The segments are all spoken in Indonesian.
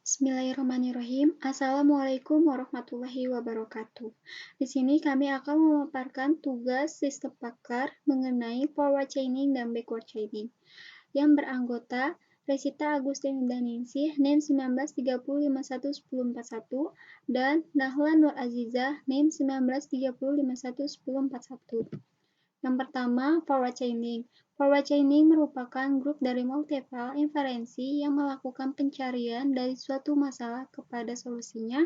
Bismillahirrahmanirrahim. Assalamualaikum warahmatullahi wabarakatuh. Di sini kami akan memaparkan tugas sistem pakar mengenai forward chaining dan backward chaining yang beranggota Resita Agustin Daningsih NIM 1930511041 dan Nahla Nur Azizah NIM 1930511041. Yang pertama, forward chaining. Forward chaining merupakan grup dari multiple inferensi yang melakukan pencarian dari suatu masalah kepada solusinya.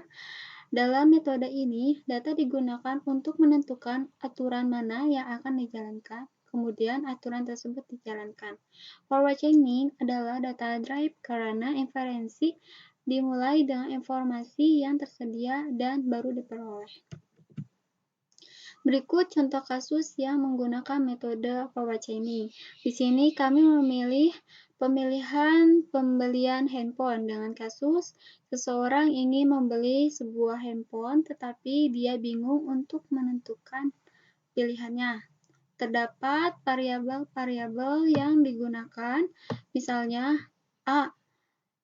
Dalam metode ini, data digunakan untuk menentukan aturan mana yang akan dijalankan. Kemudian, aturan tersebut dijalankan. Forward chaining adalah data drive karena inferensi dimulai dengan informasi yang tersedia dan baru diperoleh. Berikut contoh kasus yang menggunakan metode forward chaining. Di sini kami memilih pemilihan pembelian handphone dengan kasus seseorang ingin membeli sebuah handphone tetapi dia bingung untuk menentukan pilihannya. Terdapat variabel-variabel yang digunakan, misalnya A.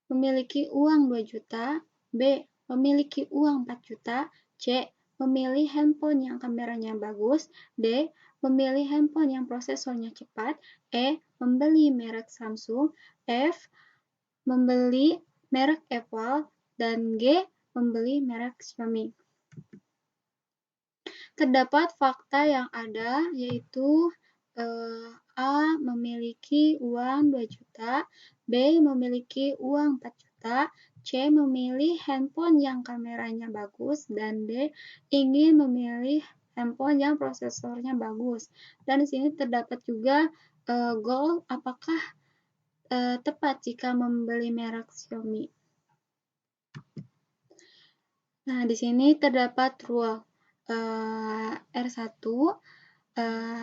Memiliki uang 2 juta, B. Memiliki uang 4 juta, C. Memilih handphone yang kameranya bagus, D. Memilih handphone yang prosesornya cepat, E. Membeli merek Samsung, F. Membeli merek Apple, dan G. Membeli merek Xiaomi. Terdapat fakta yang ada, yaitu A. Memiliki uang 2 juta, B. Memiliki uang 4 juta, C. Memilih handphone yang kameranya bagus, dan D. Ingin memilih handphone yang prosesornya bagus. Dan di sini terdapat juga goal, apakah tepat jika membeli merek Xiaomi. Nah, di sini terdapat rule. R1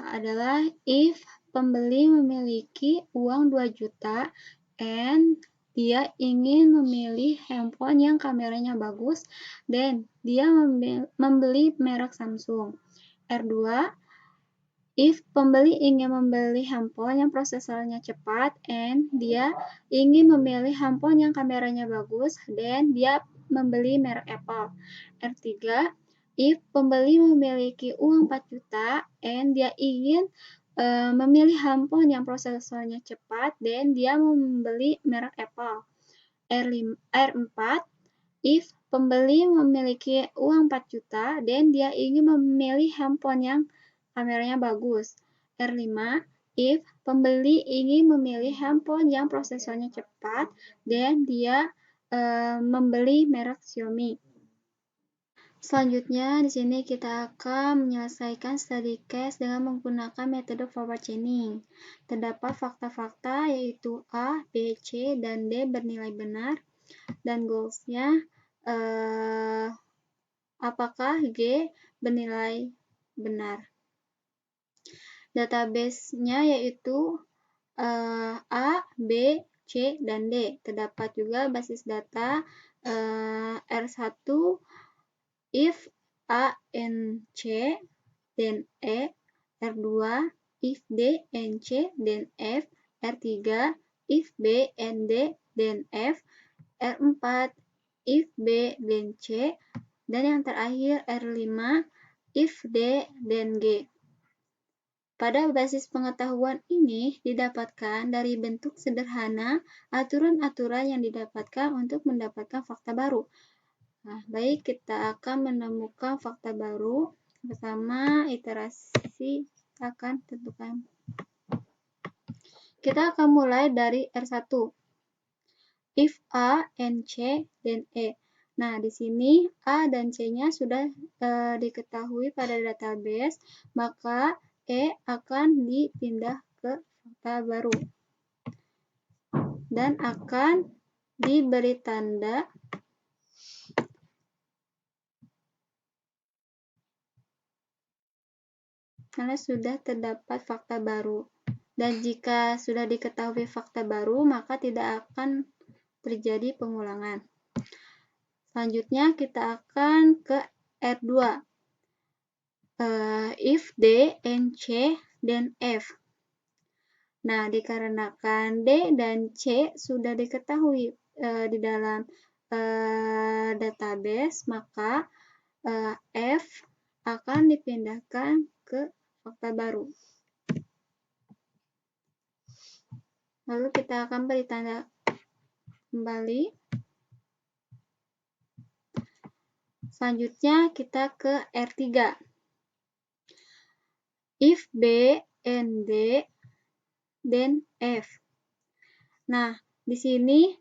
adalah if pembeli memiliki uang 2 juta and dia ingin memilih handphone yang kameranya bagus dan dia membeli merek Samsung. R2 if pembeli ingin membeli handphone yang prosesornya cepat and dia ingin memilih handphone yang kameranya bagus dan dia membeli merek Apple. R3 if pembeli memiliki uang 4 juta and dia ingin memilih handphone yang prosesornya cepat dan dia membeli merek Apple. R4 if pembeli memiliki uang 4 juta dan dia ingin memilih handphone yang kameranya bagus. R5 if pembeli ingin memilih handphone yang prosesornya cepat dan dia membeli merek Xiaomi. Selanjutnya, di sini kita akan menyelesaikan study case dengan menggunakan metode forward chaining. Terdapat fakta-fakta yaitu A, B, C, dan D bernilai benar. Dan goals-nya, apakah G bernilai benar? Database-nya yaitu A, B, C, dan D. Terdapat juga basis data R1 if A and C then E, R2 if D and C then F, R3 if B and D then F, R4 if B then C, dan yang terakhir R5 if D then G. Pada basis pengetahuan ini didapatkan dari bentuk sederhana aturan-aturan yang didapatkan untuk mendapatkan fakta baru. Nah, baik, kita akan menemukan fakta baru. Pertama, iterasi akan tentukan. Kita akan mulai dari R1. If A and C, then E. Nah, di sini A dan C-nya sudah diketahui pada database, maka E akan dipindah ke fakta baru dan akan diberi tanda karena sudah terdapat fakta baru. Dan jika sudah diketahui fakta baru, maka tidak akan terjadi pengulangan. Selanjutnya kita akan ke R2. If D and C, then F. Nah, dikarenakan D dan C sudah diketahui di dalam database, maka F akan dipindahkan ke fakta baru. Lalu kita akan beri tanda kembali. Selanjutnya kita ke R3. If B and D, then F. Nah, di sini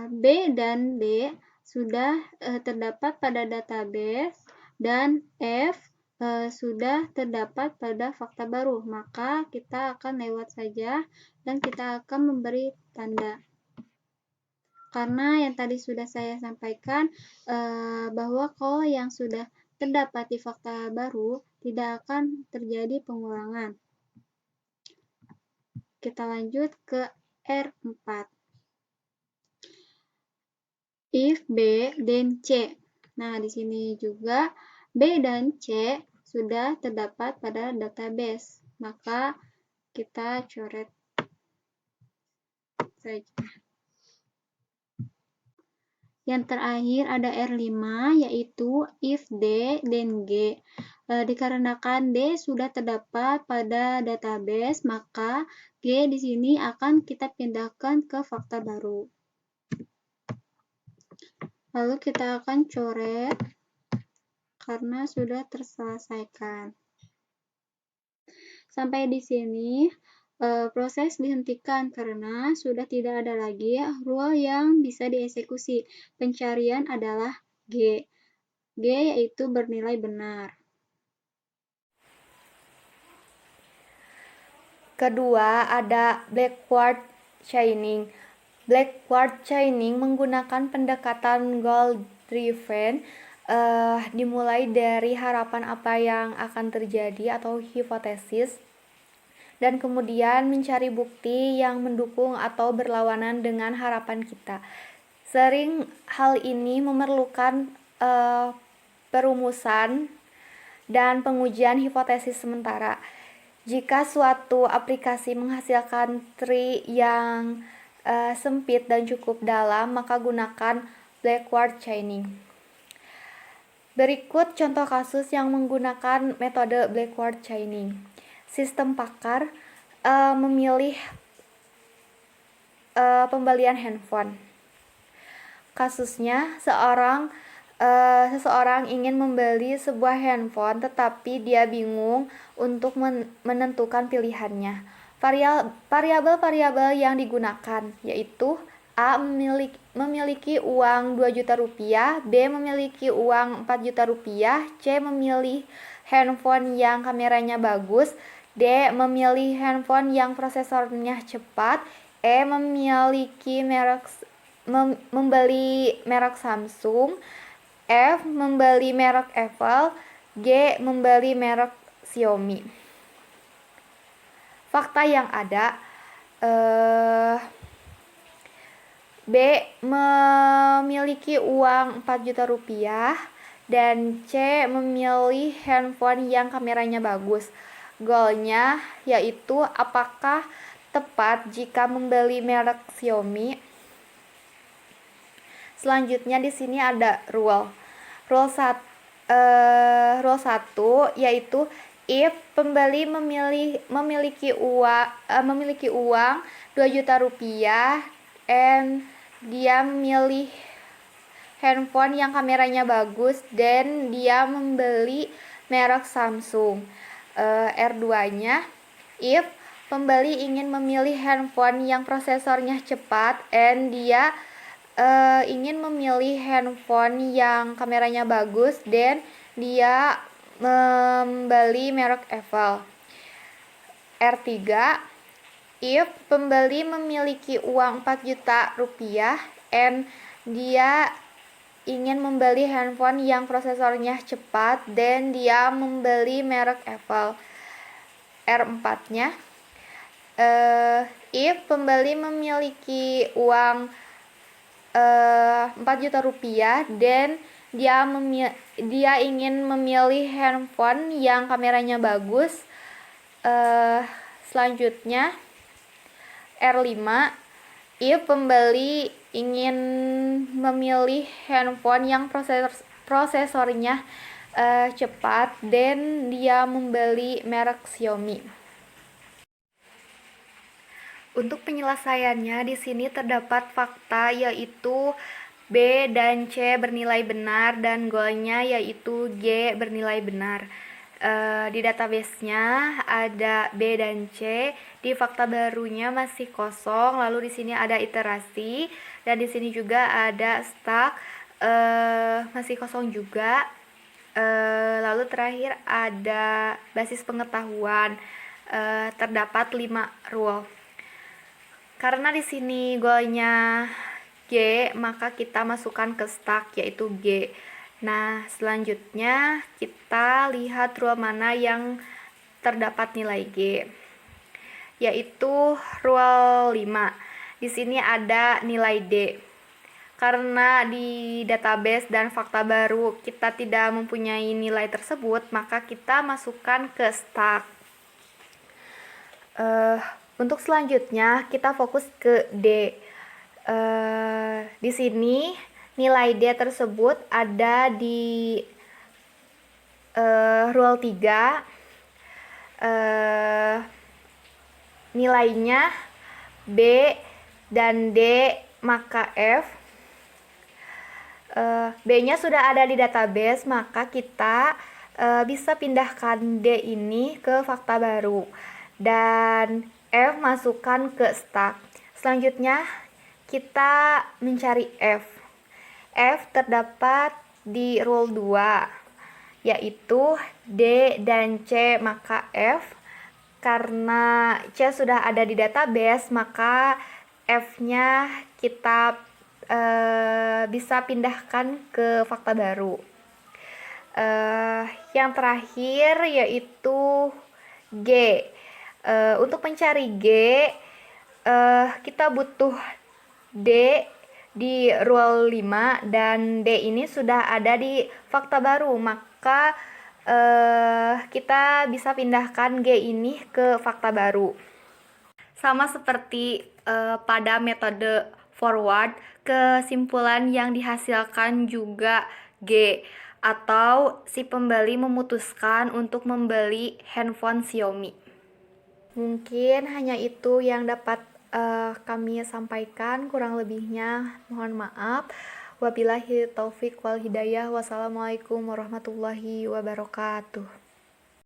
B dan D sudah terdapat pada database dan F sudah terdapat pada fakta baru, maka kita akan lewat saja dan kita akan memberi tanda. Karena yang tadi sudah saya sampaikan bahwa kalau yang sudah terdapat di fakta baru tidak akan terjadi pengulangan. Kita lanjut ke R4. If B then C. Nah, di sini juga B dan C sudah terdapat pada database, maka kita coret saja. Yang terakhir ada R5, yaitu if D then G. Dikarenakan D sudah terdapat pada database, maka G di sini akan kita pindahkan ke fakta baru. Lalu kita akan coret karena sudah terselesaikan. Sampai di sini proses dihentikan karena sudah tidak ada lagi rule yang bisa dieksekusi. Pencarian adalah G. G yaitu bernilai benar. Kedua, ada backward chaining. Backward chaining menggunakan pendekatan goal-driven, dimulai dari harapan apa yang akan terjadi atau hipotesis, dan kemudian mencari bukti yang mendukung atau berlawanan dengan harapan kita. Sering hal ini memerlukan perumusan dan pengujian hipotesis sementara. Jika suatu aplikasi menghasilkan tree yang sempit dan cukup dalam, maka gunakan backward chaining. Berikut contoh kasus yang menggunakan metode backward chaining. Sistem pakar memilih pembelian handphone. Kasusnya, seseorang ingin membeli sebuah handphone, tetapi dia bingung untuk menentukan pilihannya. Variabel-variabel yang digunakan yaitu A memiliki uang 2 juta rupiah, B memiliki uang 4 juta rupiah, C memilih handphone yang kameranya bagus, D memilih handphone yang prosesornya cepat, E membeli merek Samsung, F membeli merek Apple, G membeli merek Xiaomi. Fakta yang ada, B memiliki uang 4 juta rupiah dan C memilih handphone yang kameranya bagus. Goalnya yaitu apakah tepat jika membeli merek Xiaomi. Selanjutnya di sini ada rule 1 yaitu if pembeli memiliki uang 2 juta rupiah and dia memilih handphone yang kameranya bagus dan dia membeli merek Samsung. R2-nya if pembeli ingin memilih handphone yang prosesornya cepat and dia ingin memilih handphone yang kameranya bagus dan dia membeli merek Apple. R3 if pembeli memiliki uang 4 juta rupiah and dia ingin membeli handphone yang prosesornya cepat dan dia membeli merek Apple. R4-nya if pembeli memiliki uang 4 juta rupiah dan dia ingin memilih handphone yang kameranya bagus. Selanjutnya R5 if pembeli ingin memilih handphone yang prosesornya cepat dan dia membeli merek Xiaomi. Untuk penyelesaiannya di sini terdapat fakta yaitu B dan C bernilai benar dan goalnya yaitu G bernilai benar. Di database-nya ada B dan C, di fakta barunya masih kosong, lalu di sini ada iterasi dan di sini juga ada stack masih kosong juga. Lalu terakhir ada basis pengetahuan, terdapat 5 rule. Karena di sini goalnya G, maka kita masukkan ke stack yaitu G. Nah, selanjutnya kita lihat rule mana yang terdapat nilai G, yaitu rule 5. Di sini ada nilai D. Karena di database dan fakta baru kita tidak mempunyai nilai tersebut, maka kita masukkan ke stack. Untuk selanjutnya kita fokus ke D. Di sini nilai D tersebut ada di rule 3. Nilainya B dan D maka F. B-nya sudah ada di database, maka kita bisa pindahkan D ini ke fakta baru dan F masukkan ke stack. Selanjutnya kita mencari F. F terdapat di rule 2, yaitu D dan C maka F. Karena C sudah ada di database, maka F-nya kita bisa pindahkan ke fakta baru. Yang terakhir yaitu G. Untuk mencari G, kita butuh D di rule 5 dan D ini sudah ada di fakta baru, maka kita bisa pindahkan G ini ke fakta baru. Sama seperti pada metode forward, kesimpulan yang dihasilkan juga G, atau si pembeli memutuskan untuk membeli handphone Xiaomi. Mungkin hanya itu yang dapat kami sampaikan, kurang lebihnya mohon maaf. Wabillahi taufik wal hidayah. Wassalamualaikum warahmatullahi wabarakatuh.